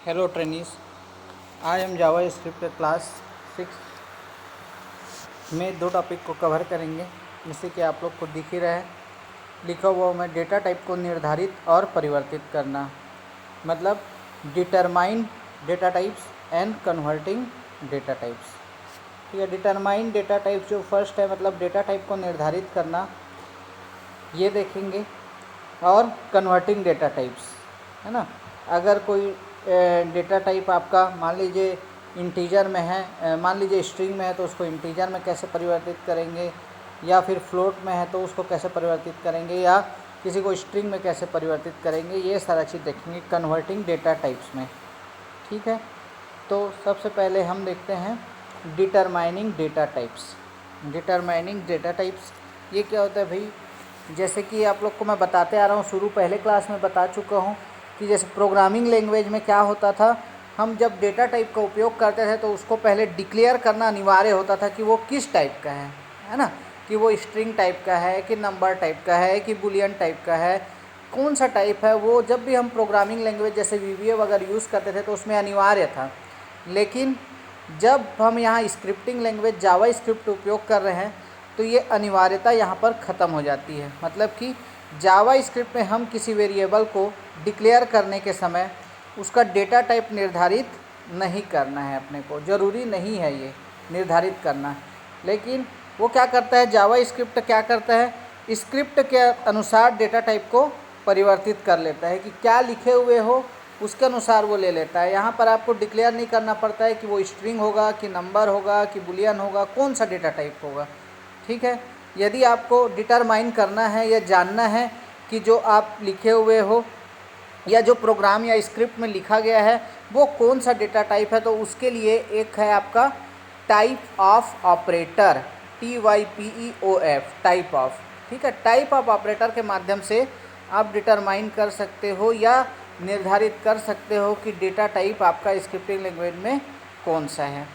Hello trainees, आज हम जावा script class 6 में दो टॉपिक को कवर करेंगे। जैसे कि आप लोग को दिख ही रहा है लिखा हुआ मैं डेटा टाइप को निर्धारित और परिवर्तित करना, मतलब determine data types and converting data types. ठीक है, डिटरमाइन डेटा टाइप्स जो फर्स्ट है, मतलब डेटा टाइप को निर्धारित करना, ये देखेंगे। और कन्वर्टिंग डेटा टाइप्स है ना। अगर कोई डेटा टाइप आपका मान लीजिए इंटीजर में है, मान लीजिए स्ट्रिंग में है तो उसको इंटीजर में कैसे परिवर्तित करेंगे, या फिर फ्लोट में है तो उसको कैसे परिवर्तित करेंगे, या किसी को स्ट्रिंग में कैसे परिवर्तित करेंगे, ये सारा चीज़ देखेंगे कन्वर्टिंग डेटा टाइप्स में। ठीक है, तो सबसे पहले हम देखते हैं determining data types. Determining data types ये क्या होता है भाई? जैसे कि आप लोग को मैं बताते आ रहा हूँ, शुरू पहले क्लास में बता चुका हूँ कि जैसे प्रोग्रामिंग लैंग्वेज में क्या होता था, हम जब डेटा टाइप का उपयोग करते थे तो उसको पहले डिक्लेयर करना अनिवार्य होता था कि वो किस टाइप का है ना, कि वो स्ट्रिंग टाइप का है कि नंबर टाइप का है कि बुलियन टाइप का है, कौन सा टाइप है वो। जब भी हम प्रोग्रामिंग लैंग्वेज जैसे VBA वगैरह यूज़ करते थे तो उसमें अनिवार्य था। लेकिन जब हम यहाँ स्क्रिप्टिंग लैंग्वेज जावा स्क्रिप्ट उपयोग कर रहे हैं तो ये अनिवार्यता यहाँ पर ख़त्म हो जाती है। मतलब कि जावा स्क्रिप्ट में हम किसी वेरिएबल को डिक्लेयर करने के समय उसका डेटा टाइप निर्धारित नहीं करना है, अपने को ज़रूरी नहीं है ये निर्धारित करना। लेकिन वो क्या करता है, जावा स्क्रिप्ट क्या करता है, स्क्रिप्ट के अनुसार डेटा टाइप को परिवर्तित कर लेता है कि क्या लिखे हुए हो उसके अनुसार वो ले लेता है। यहाँ पर आपको डिक्लेयर नहीं करना पड़ता है कि वो स्ट्रिंग होगा कि नंबर होगा कि बुलियन होगा, कौन सा डेटा टाइप होगा। ठीक है, यदि आपको डिटरमाइन करना है या जानना है कि जो आप लिखे हुए हो या जो प्रोग्राम या स्क्रिप्ट में लिखा गया है वो कौन सा डेटा टाइप है, तो उसके लिए एक है आपका type of operator, TYPEOF, type of. ठीक है, टाइप ऑफ ऑपरेटर के माध्यम से आप डिटरमाइन कर सकते हो या निर्धारित कर सकते हो कि डेटा टाइप आपका स्क्रिप्टिंग लैंग्वेज में कौन सा है।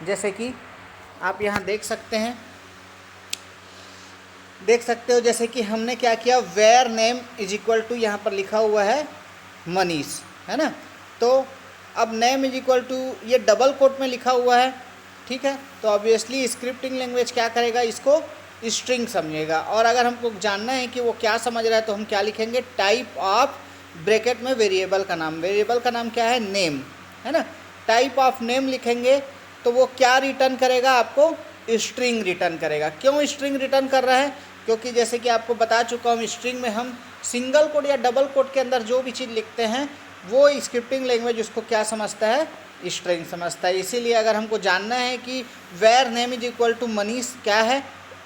जैसे कि आप यहाँ देख सकते हो, जैसे कि हमने क्या किया, where name is equal to, यहाँ पर लिखा हुआ है मनीष, है ना। तो अब नेम इज इक्वल टू ये डबल कोट में लिखा हुआ है। ठीक है, तो ऑब्वियसली स्क्रिप्टिंग लैंग्वेज क्या करेगा, इसको स्ट्रिंग समझेगा। और अगर हमको जानना है कि वो क्या समझ रहा है तो हम क्या लिखेंगे, टाइप ऑफ ब्रैकेट में वेरिएबल का नाम, वेरिएबल का नाम क्या है, नेम, है ना। टाइप ऑफ नेम लिखेंगे तो वो क्या रिटर्न करेगा, आपको स्ट्रिंग रिटर्न करेगा। क्यों स्ट्रिंग रिटर्न कर रहा है, क्योंकि जैसे कि आपको बता चुका हूँ स्ट्रिंग में हम सिंगल कोट या डबल कोट के अंदर जो भी चीज़ लिखते हैं वो स्क्रिप्टिंग लैंग्वेज उसको क्या समझता है, स्ट्रिंग समझता है। इसीलिए अगर हमको जानना है कि where name is equal to Manish क्या है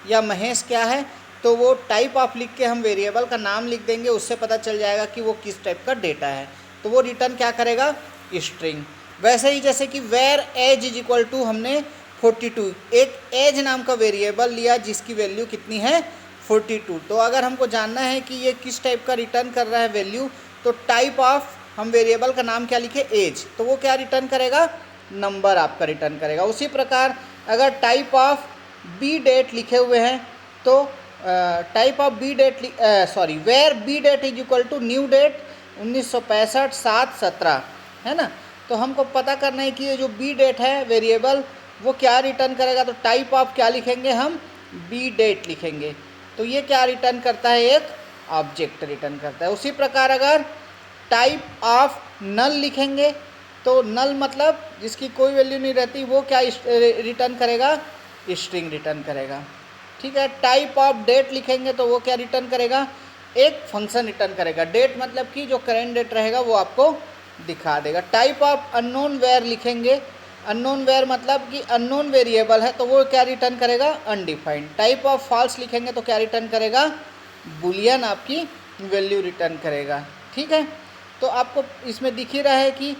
या महेश क्या है, तो वो टाइप ऑफ लिख के हम वेरिएबल का नाम लिख देंगे, उससे पता चल जाएगा कि वो किस टाइप का डेटा है, तो वो रिटर्न क्या करेगा, स्ट्रिंग। वैसे ही जैसे कि where age is equal to हमने 42, एक एज नाम का वेरिएबल लिया जिसकी वैल्यू कितनी है 42। तो अगर हमको जानना है कि ये किस टाइप का रिटर्न कर रहा है वैल्यू, तो टाइप ऑफ हम वेरिएबल का नाम क्या लिखे, एज, तो वो क्या रिटर्न करेगा, नंबर आपका रिटर्न करेगा। उसी प्रकार अगर टाइप ऑफ बी डेट लिखे हुए हैं तो type of B date where B date is equal to new date 1965 7/17, है ना। तो हमको पता करना है कि ये जो बी डेट है वेरिएबल वो क्या रिटर्न करेगा, तो टाइप ऑफ क्या लिखेंगे हम, बी डेट लिखेंगे। तो ये क्या रिटर्न करता है, एक ऑब्जेक्ट रिटर्न करता है। उसी प्रकार अगर टाइप ऑफ नल लिखेंगे तो नल मतलब जिसकी कोई वैल्यू नहीं रहती, वो क्या रिटर्न करेगा, स्ट्रिंग रिटर्न करेगा। ठीक है, टाइप ऑफ डेट लिखेंगे तो वो क्या रिटर्न करेगा, एक फंक्शन रिटर्न करेगा। डेट मतलब कि जो करेंट डेट रहेगा वो आपको दिखा देगा। टाइप ऑफ अननोन वेयर लिखेंगे, अननोन वेयर मतलब कि अननोन वेरिएबल है तो वो क्या रिटर्न करेगा, अनडिफाइंड। टाइप ऑफ फॉल्स लिखेंगे तो क्या रिटर्न करेगा, बुलियन आपकी वैल्यू रिटर्न करेगा। ठीक है, तो आपको इसमें दिख ही रहा है कि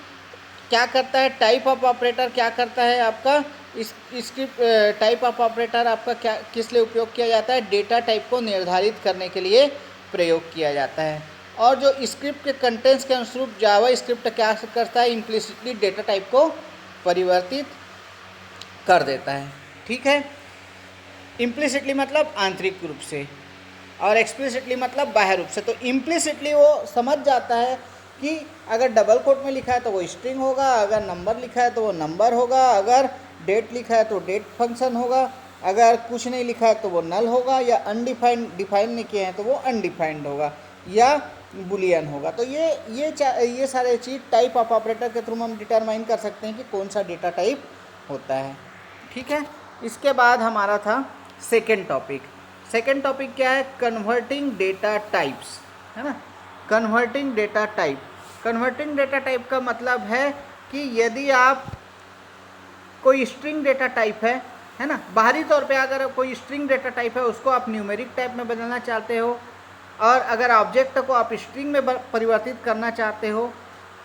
क्या करता है टाइप ऑफ ऑपरेटर, क्या करता है आपका स्क्रिप्ट। टाइप ऑफ ऑपरेटर आपका क्या किस लिए उपयोग किया जाता है, डेटा टाइप को निर्धारित करने के लिए प्रयोग किया जाता है। और जो स्क्रिप्ट के कंटेंट्स के अनुरूप जावा स्क्रिप्ट क्या करता है, इम्प्लिसिटली डेटा टाइप को परिवर्तित कर देता है। ठीक है, इम्प्लिसिटली मतलब आंतरिक रूप से और एक्सप्लिसिटली मतलब बाह्य रूप से। तो इम्प्लिसिटली वो समझ जाता है कि अगर डबल कोट में लिखा है तो वो स्ट्रिंग होगा, अगर नंबर लिखा है तो वो नंबर होगा, अगर डेट लिखा है तो डेट फंक्शन होगा, अगर कुछ नहीं लिखा है तो वो नल होगा, या अनडिफाइंड डिफाइन नहीं किए हैं तो वो अनडिफाइंड होगा, या बुलियन होगा। तो ये सारे चीज़ टाइप ऑफ ऑपरेटर के थ्रू हम डिटरमाइन कर सकते हैं कि कौन सा डेटा टाइप होता है। ठीक है, इसके बाद हमारा था सेकेंड टॉपिक। सेकेंड टॉपिक क्या है? कन्वर्टिंग डेटा टाइप्स, है ना। Converting data type, converting data type का मतलब है कि यदि आप कोई स्ट्रिंग डेटा टाइप है ना, बाहरी तौर पे अगर कोई स्ट्रिंग डेटा टाइप है उसको आप न्यूमेरिक टाइप में बदलना चाहते हो, और अगर ऑब्जेक्ट को आप स्ट्रिंग में परिवर्तित करना चाहते हो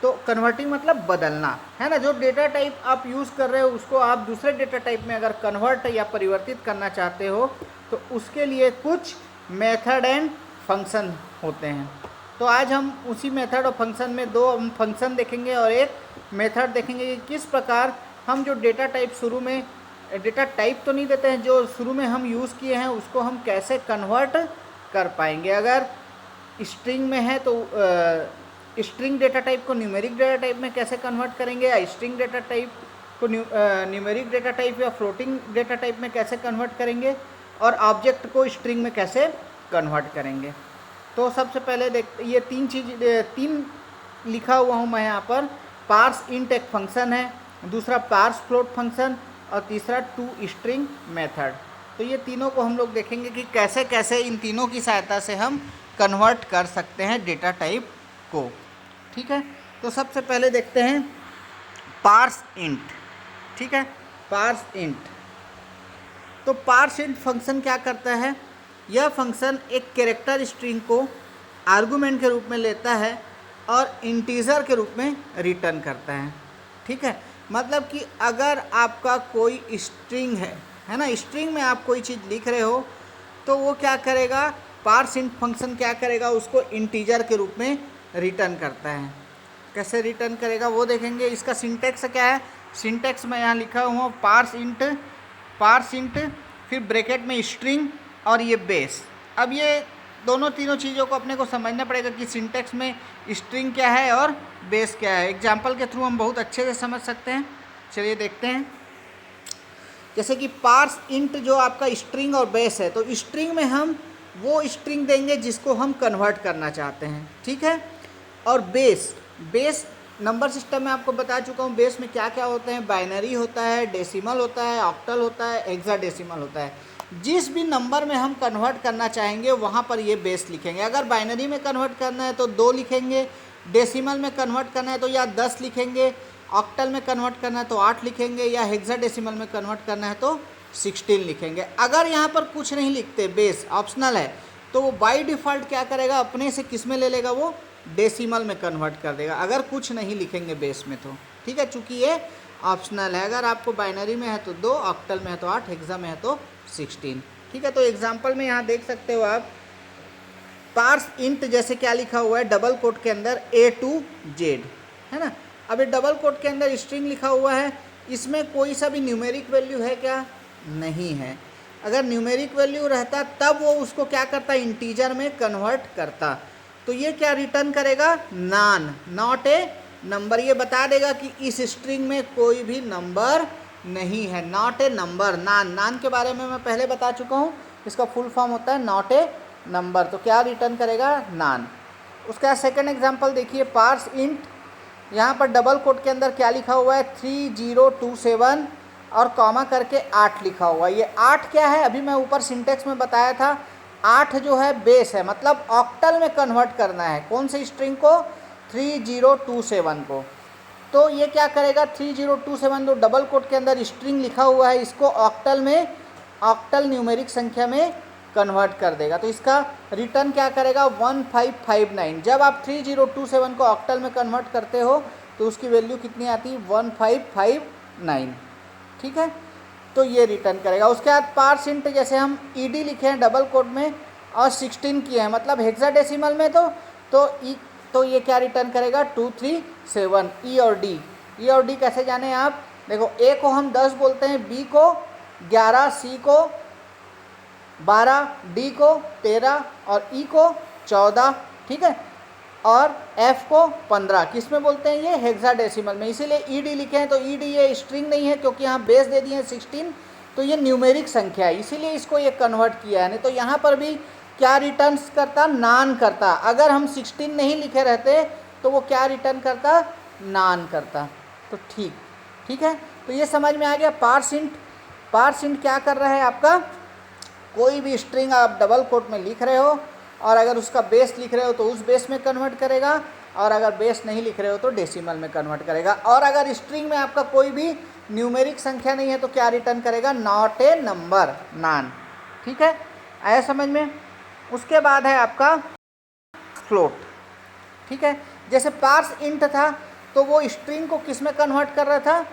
तो कन्वर्टिंग मतलब बदलना, है ना। जो डेटा टाइप आप यूज़ कर रहे हो उसको आप दूसरे डेटा टाइप में अगर कन्वर्ट या परिवर्तित करना चाहते हो तो उसके लिए कुछ मेथड एंड फंक्शन होते हैं। तो आज हम उसी मेथड और फंक्शन में दो हम फंक्शन देखेंगे और एक मेथड देखेंगे कि किस प्रकार हम जो डेटा टाइप शुरू में, डेटा टाइप तो नहीं देते हैं, जो शुरू में हम यूज़ किए हैं उसको हम कैसे कन्वर्ट कर पाएंगे। अगर स्ट्रिंग में है तो स्ट्रिंग डेटा टाइप को न्यूमेरिक डेटा टाइप में कैसे कन्वर्ट करेंगे, या स्ट्रिंग डेटा टाइप को न्यूमेरिक डेटा टाइप या फ्लोटिंग डेटा टाइप में कैसे कन्वर्ट करेंगे, और ऑब्जेक्ट को स्ट्रिंग में कैसे कन्वर्ट करेंगे। तो सबसे पहले ये तीन लिखा हुआ हूँ मैं यहाँ पर। पार्स इंट एक फंक्शन है, दूसरा पार्स फ्लोट फंक्शन, और तीसरा टू स्ट्रिंग मेथड। तो ये तीनों को हम लोग देखेंगे कि कैसे कैसे इन तीनों की सहायता से हम कन्वर्ट कर सकते हैं डेटा टाइप को। ठीक है, तो सबसे पहले देखते हैं पार्स इंट। ठीक है, पार्स इंट। तो पार्स इंट फंक्शन क्या करता है? यह फंक्शन एक कैरेक्टर स्ट्रिंग को आर्गुमेंट के रूप में लेता है और इंटीजर के रूप में रिटर्न करता है। ठीक है, मतलब कि अगर आपका कोई स्ट्रिंग है ना, स्ट्रिंग में आप कोई चीज़ लिख रहे हो तो वो क्या करेगा, पार्स इंट फंक्शन क्या करेगा, उसको इंटीजर के रूप में रिटर्न करता है। कैसे रिटर्न करेगा वो देखेंगे। इसका सिंटेक्स क्या है? सिंटेक्स में यहाँ लिखा हुआ पार्स इंट फिर ब्रैकेट में स्ट्रिंग और ये बेस। अब ये दोनों तीनों चीज़ों को अपने को समझना पड़ेगा कि सिंटेक्स में स्ट्रिंग क्या है और बेस क्या है। एग्जाम्पल के थ्रू हम बहुत अच्छे से समझ सकते हैं। चलिए देखते हैं। जैसे कि पार्स इंट जो आपका स्ट्रिंग और बेस है, तो स्ट्रिंग में हम वो स्ट्रिंग देंगे जिसको हम कन्वर्ट करना चाहते हैं। ठीक है, और बेस नंबर सिस्टम में आपको बता चुका हूँ बेस में क्या क्या होते हैं। बाइनरी होता है, डेसिमल होता है, ऑक्टल होता है, हेक्साडेसिमल होता है। जिस भी नंबर में हम कन्वर्ट करना चाहेंगे वहाँ पर ये बेस लिखेंगे। अगर बाइनरी में कन्वर्ट करना है तो 2 लिखेंगे, डेसिमल में कन्वर्ट करना है तो या 10 लिखेंगे, ऑक्टल में कन्वर्ट करना है तो 8 लिखेंगे, या हेक्साडेसिमल में कन्वर्ट करना है तो 16 लिखेंगे। अगर यहाँ पर कुछ नहीं लिखते, बेस ऑप्शनल है, तो वो बाय डिफ़ॉल्ट क्या करेगा, अपने से किस में ले लेगा, वो डेसिमल में कन्वर्ट कर देगा अगर कुछ नहीं लिखेंगे बेस में तो। ठीक है, चूँकि ये ऑप्शनल है। अगर आपको बाइनरी में है तो 2, ऑक्टल में है तो 8, हेक्सा में है तो 16। ठीक है, तो एग्जाम्पल में यहाँ देख सकते हो आप पार्स इंट जैसे क्या लिखा हुआ है डबल कोट के अंदर A to Z, है ना। अब ये डबल कोट के अंदर स्ट्रिंग लिखा हुआ है, इसमें कोई सा भी न्यूमेरिक वैल्यू है क्या? नहीं है। अगर न्यूमेरिक वैल्यू रहता तब वो उसको क्या करता, इंटीजर में कन्वर्ट करता। तो ये क्या रिटर्न करेगा, नान, नॉट ए नंबर। ये बता देगा कि इस स्ट्रिंग में कोई भी नंबर नहीं है, नॉट ए नंबर। नान के बारे में मैं पहले बता चुका हूँ, इसका फुल फॉर्म होता है नॉट ए नंबर। तो क्या रिटर्न करेगा, नान। उसका सेकंड एग्जांपल देखिए, पार्स इंट। यहाँ पर डबल कोट के अंदर क्या लिखा हुआ है, 3027 और कॉमा करके 8 लिखा हुआ है। ये 8 क्या है, अभी मैं ऊपर सिंटेक्स में बताया था। 8 जो है बेस है, मतलब ऑक्टल में कन्वर्ट करना है। कौन से स्ट्रिंग को, 3027 को। तो ये क्या करेगा, 3027 जो डबल कोट के अंदर स्ट्रिंग लिखा हुआ है, इसको ऑक्टल में, ऑक्टल न्यूमेरिक संख्या में कन्वर्ट कर देगा। तो इसका रिटर्न क्या करेगा, 1559। जब आप 3027 को ऑक्टल में कन्वर्ट करते हो तो उसकी वैल्यू कितनी आती है, 1559। ठीक है, तो ये रिटर्न करेगा। उसके बाद पार्स इंट जैसे हम ईडी लिखे हैं डबल कोट में और 16 किए हैं, मतलब हेक्साडेसिमल में तो ये क्या रिटर्न करेगा, 237। ई और डी कैसे जाने आप, देखो ए को हम 10 बोलते हैं, बी को 11, सी को 12, डी को 13 और ई को 14। ठीक है, और F को 15 किस में बोलते हैं, ये हेक्साडेसिमल में, इसीलिए ED लिखे हैं। तो ED ये स्ट्रिंग नहीं है क्योंकि यहाँ बेस दे दिए हैं 16, तो ये न्यूमेरिक संख्या है, इसीलिए इसको ये कन्वर्ट किया है। नहीं तो यहाँ पर भी क्या रिटर्न करता, नान करता। अगर हम 16 नहीं लिखे रहते तो वो क्या रिटर्न करता, नान करता। तो ठीक है, तो ये समझ में आ गया। पार्स इंट क्या कर रहा है आपका, कोई भी स्ट्रिंग आप डबल कोट में लिख रहे हो और अगर उसका बेस लिख रहे हो तो उस बेस में कन्वर्ट करेगा, और अगर बेस नहीं लिख रहे हो तो डेसिमल में कन्वर्ट करेगा। और अगर स्ट्रिंग में आपका कोई भी न्यूमेरिक संख्या नहीं है तो क्या रिटर्न करेगा, नॉट ए नंबर, नान। ठीक है, आया समझ में। उसके बाद है आपका फ्लोट। ठीक है, जैसे पार्स इंट था तो वो स्ट्रिंग को किस में कन्वर्ट कर रहा था,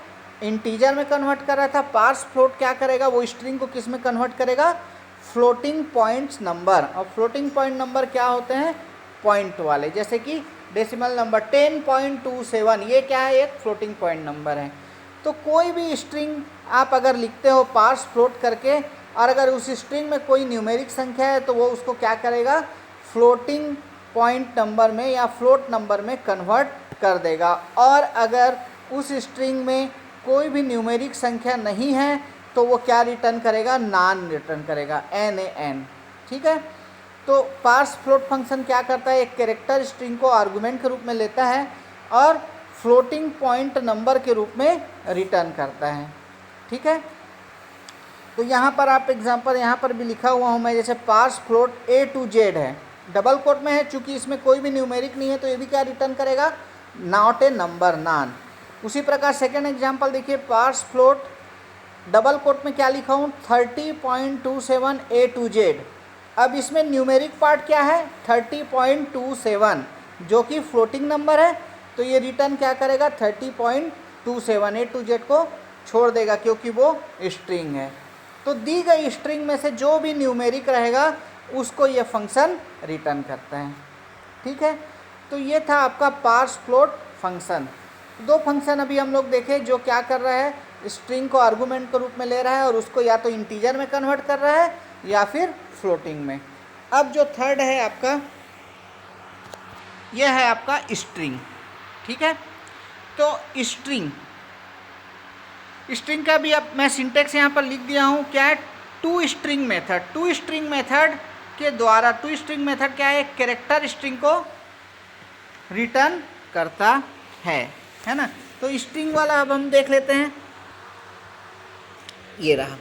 इंटीजर में कन्वर्ट कर रहा था। पार्स फ्लोट क्या करेगा, वो स्ट्रिंग को किस में कन्वर्ट करेगा, फ्लोटिंग पॉइंट्स नंबर। और फ्लोटिंग पॉइंट नंबर क्या होते हैं, पॉइंट वाले, जैसे कि डेसिमल नंबर 10.27, ये क्या है, एक फ्लोटिंग पॉइंट नंबर है। तो कोई भी स्ट्रिंग आप अगर लिखते हो पार्स फ्लोट करके, और अगर उस स्ट्रिंग में कोई न्यूमेरिक संख्या है तो वो उसको क्या करेगा, फ्लोटिंग पॉइंट नंबर में या फ्लोट नंबर में कन्वर्ट कर देगा। और अगर उस स्ट्रिंग में कोई भी न्यूमेरिक संख्या नहीं है तो वो क्या रिटर्न करेगा, नान रिटर्न करेगा, NaN। ठीक है, तो पार्स फ्लोट फंक्शन क्या करता है, एक कैरेक्टर स्ट्रिंग को आर्गुमेंट के रूप में लेता है और फ्लोटिंग पॉइंट नंबर के रूप में रिटर्न करता है। ठीक है, तो यहाँ पर आप एग्जांपल यहाँ पर भी लिखा हुआ हूँ मैं, जैसे parse float A to Z है, डबल कोट में है, चूँकि इसमें कोई भी न्यूमेरिक नहीं है तो ये भी क्या रिटर्न करेगा, नॉट ए नंबर, नान। उसी प्रकार सेकेंड एग्जाम्पल देखिए, पार्स फ्लोट डबल कोट में क्या लिखा हूँ, 30.27 A to Z। अब इसमें न्यूमेरिक पार्ट क्या है, 30.27, जो कि फ्लोटिंग नंबर है, तो ये रिटर्न क्या करेगा, 30.27, A to Z को छोड़ देगा क्योंकि वो स्ट्रिंग है। तो दी गई स्ट्रिंग में से जो भी न्यूमेरिक रहेगा उसको ये फंक्शन रिटर्न करता है। ठीक है, तो ये था आपका पार्स फ्लोट फंक्शन। दो फंक्शन अभी हम लोग देखे जो क्या कर रहा है, स्ट्रिंग को आर्गुमेंट के रूप में ले रहा है और उसको या तो इंटीजर में कन्वर्ट कर रहा है या फिर फ्लोटिंग में। अब जो थर्ड है आपका, यह है आपका स्ट्रिंग। ठीक है, तो स्ट्रिंग का भी अब मैं सिंटेक्स यहाँ पर लिख दिया हूँ, क्या है, टू स्ट्रिंग मेथड के द्वारा, टू स्ट्रिंग मेथड क्या है, कैरेक्टर स्ट्रिंग को रिटर्न करता है ना। तो स्ट्रिंग वाला अब हम देख लेते हैं, ये रहा।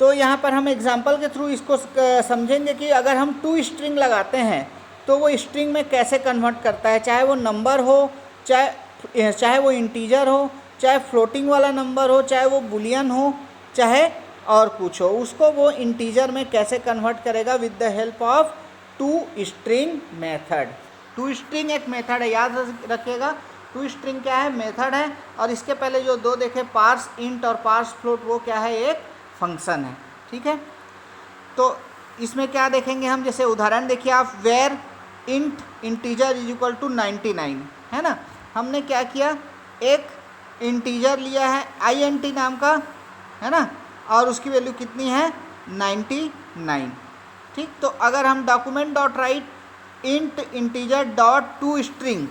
तो यहाँ पर हम एग्जांपल के थ्रू इसको समझेंगे कि अगर हम टू स्ट्रिंग लगाते हैं तो वो स्ट्रिंग में कैसे कन्वर्ट करता है, चाहे वो नंबर हो, चाहे वो इंटीजर हो, चाहे फ्लोटिंग वाला नंबर हो, चाहे वो बुलियन हो, चाहे और कुछ हो, उसको वो इंटीजर में कैसे कन्वर्ट करेगा with the help of to string method. To string एक मेथड है, याद रखिएगा, टू स्ट्रिंग क्या है, मेथड है। और इसके पहले जो दो देखे, पार्स इंट और पार्स फ्लोट, वो क्या है, एक फंक्शन है। ठीक है, तो इसमें क्या देखेंगे हम, जैसे उदाहरण देखिए आप, where int integer is equal to 99, है ना। हमने क्या किया, एक इंटीजर लिया है INT नाम का, है ना, और उसकी वैल्यू कितनी है, 99। ठीक, तो अगर हम document dot right int integer dot to string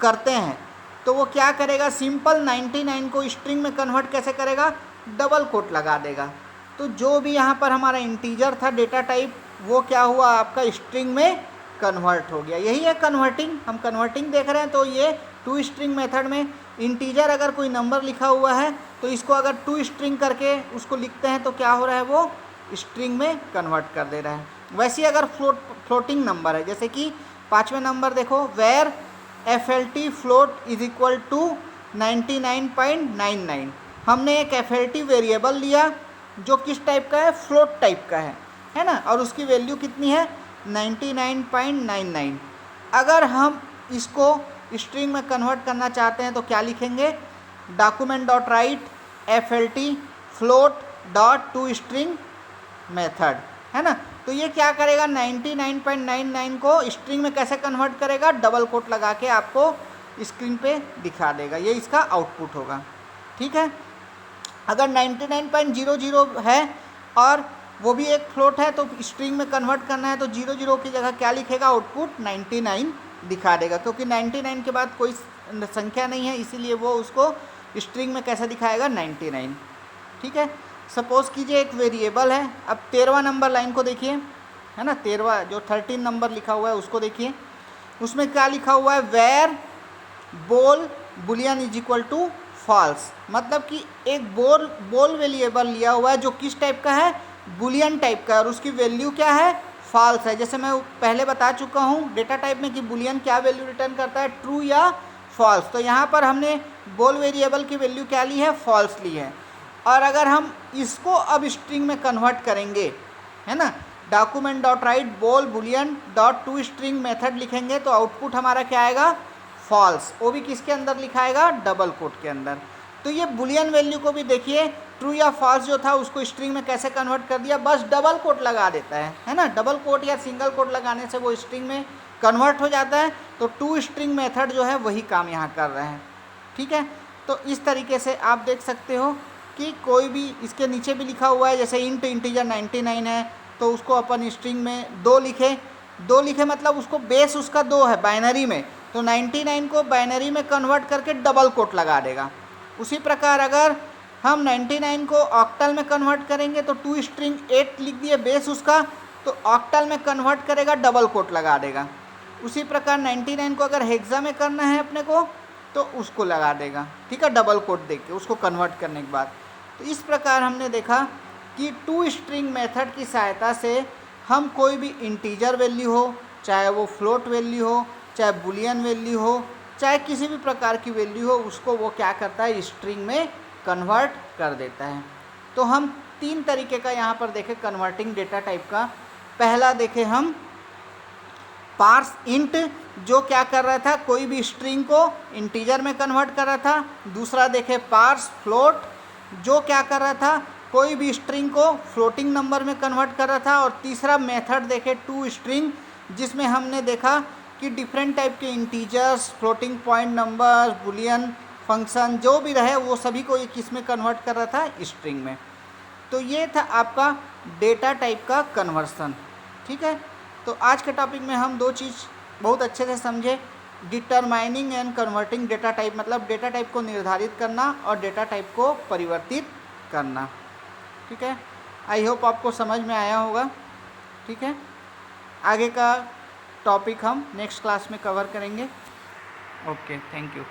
करते हैं तो वो क्या करेगा, सिंपल 99 को स्ट्रिंग में कन्वर्ट कैसे करेगा, डबल कोट लगा देगा। तो जो भी यहाँ पर हमारा इंटीजर था डेटा टाइप, वो क्या हुआ, आपका स्ट्रिंग में कन्वर्ट हो गया। यही है कन्वर्टिंग, हम कन्वर्टिंग देख रहे हैं। तो ये टू स्ट्रिंग मेथड में इंटीजर अगर कोई नंबर लिखा हुआ है तो इसको अगर टू स्ट्रिंग करके उसको लिखते हैं तो क्या हो रहा है, वो स्ट्रिंग में कन्वर्ट कर दे रहा है। वैसे अगर फ्लोटिंग नंबर है, जैसे कि 5वें नंबर देखो, where FLT float is equal to 99.99, हमने एक FLT वेरिएबल लिया जो किस टाइप का है, फ्लोट टाइप का है ना, और उसकी वैल्यू कितनी है, 99.99। अगर हम इसको स्ट्रिंग में कन्वर्ट करना चाहते हैं तो क्या लिखेंगे, document dot right FLT float dot to string method, है ना। तो ये क्या करेगा, 99.99 को स्ट्रिंग में कैसे कन्वर्ट करेगा, डबल कोट लगा के आपको स्क्रीन पे दिखा देगा, ये इसका आउटपुट होगा। ठीक है, अगर 99.00 है और वो भी एक फ्लोट है, तो स्ट्रिंग में कन्वर्ट करना है तो 0 0 की जगह क्या लिखेगा, आउटपुट 99 दिखा देगा, क्योंकि 99 के बाद कोई संख्या नहीं है, इसीलिए वो उसको स्ट्रिंग में कैसे दिखाएगा, 99। ठीक है। सपोज कीजिए एक वेरिएबल है, अब 13वां नंबर लाइन को देखिए, है ना, 13वां जो 13 नंबर लिखा हुआ है उसको देखिए, उसमें क्या लिखा हुआ है, where bool boolean is equal to false. मतलब कि एक बोल वेरिएबल लिया हुआ है जो किस टाइप का है, बुलियन टाइप का है, और उसकी वैल्यू क्या है, फॉल्स है। जैसे मैं पहले बता चुका हूँ डेटा टाइप में कि बुलियन क्या वैल्यू रिटर्न करता है, ट्रू या फॉल्स। तो यहाँ पर हमने बोल वेरिएबल की वैल्यू क्या ली है, फॉल्स ली है। और अगर हम इसको अब स्ट्रिंग में कन्वर्ट करेंगे, है ना, डॉक्यूमेंट डॉट राइट बोल Boolean dot to string method लिखेंगे तो आउटपुट हमारा क्या आएगा, फॉल्स। वो भी किसके अंदर लिखाएगा, डबल कोट के अंदर। तो ये बुलियन वैल्यू को भी देखिए, ट्रू या फॉल्स जो था उसको स्ट्रिंग में कैसे कन्वर्ट कर दिया, बस डबल कोट लगा देता है ना, डबल कोट या सिंगल कोट लगाने से वो स्ट्रिंग में कन्वर्ट हो जाता है। तो टू स्ट्रिंग मेथड जो है वही काम यहाँ कर रहे हैं। ठीक है। तो इस तरीके से आप देख सकते हो कि कोई भी, इसके नीचे भी लिखा हुआ है, जैसे इंट इंटीजर 99 है तो उसको अपन स्ट्रिंग में 2 लिखे मतलब उसको बेस उसका 2 है बाइनरी में, तो 99 को बाइनरी में कन्वर्ट करके डबल कोट लगा देगा। उसी प्रकार अगर हम 99 को ऑक्टल में कन्वर्ट करेंगे तो टू स्ट्रिंग 8 लिख दिए बेस उसका, तो ऑक्टल में कन्वर्ट करेगा, डबल कोट लगा देगा। उसी प्रकार 99 को अगर हेक्सा में करना है अपने को तो उसको लगा देगा, ठीक है, डबल कोट दे के उसको कन्वर्ट करने के बाद। तो इस प्रकार हमने देखा कि टू स्ट्रिंग मेथड की सहायता से हम कोई भी इंटीजर वैल्यू हो, चाहे वो फ्लोट वैल्यू हो, चाहे बुलियन वैल्यू हो, चाहे किसी भी प्रकार की वैल्यू हो, उसको वो क्या करता है, स्ट्रिंग में कन्वर्ट कर देता है। तो हम 3 तरीके का यहाँ पर देखें कन्वर्टिंग डेटा टाइप का। पहला देखें हम पार्स इंट, जो क्या कर रहा था, कोई भी स्ट्रिंग को इंटीजर में कन्वर्ट कर रहा था। दूसरा देखें पार्स फ्लोट, जो क्या कर रहा था, कोई भी स्ट्रिंग को फ्लोटिंग नंबर में कन्वर्ट कर रहा था। और तीसरा मेथड देखें टू स्ट्रिंग, जिसमें हमने देखा कि डिफरेंट टाइप के integers, floating point numbers, Boolean function जो भी रहे वो सभी को ये किस में कन्वर्ट कर रहा था, स्ट्रिंग में। तो ये था आपका डेटा टाइप का कन्वर्सन। ठीक है। तो आज के टॉपिक में हम 2 चीज़ बहुत अच्छे से समझे, determining and converting data type, मतलब डेटा टाइप को निर्धारित करना और डेटा टाइप को परिवर्तित करना। ठीक है। आई होप आपको समझ में आया होगा। ठीक है। आगे का टॉपिक हम नेक्स्ट क्लास में कवर करेंगे। Okay, thank you.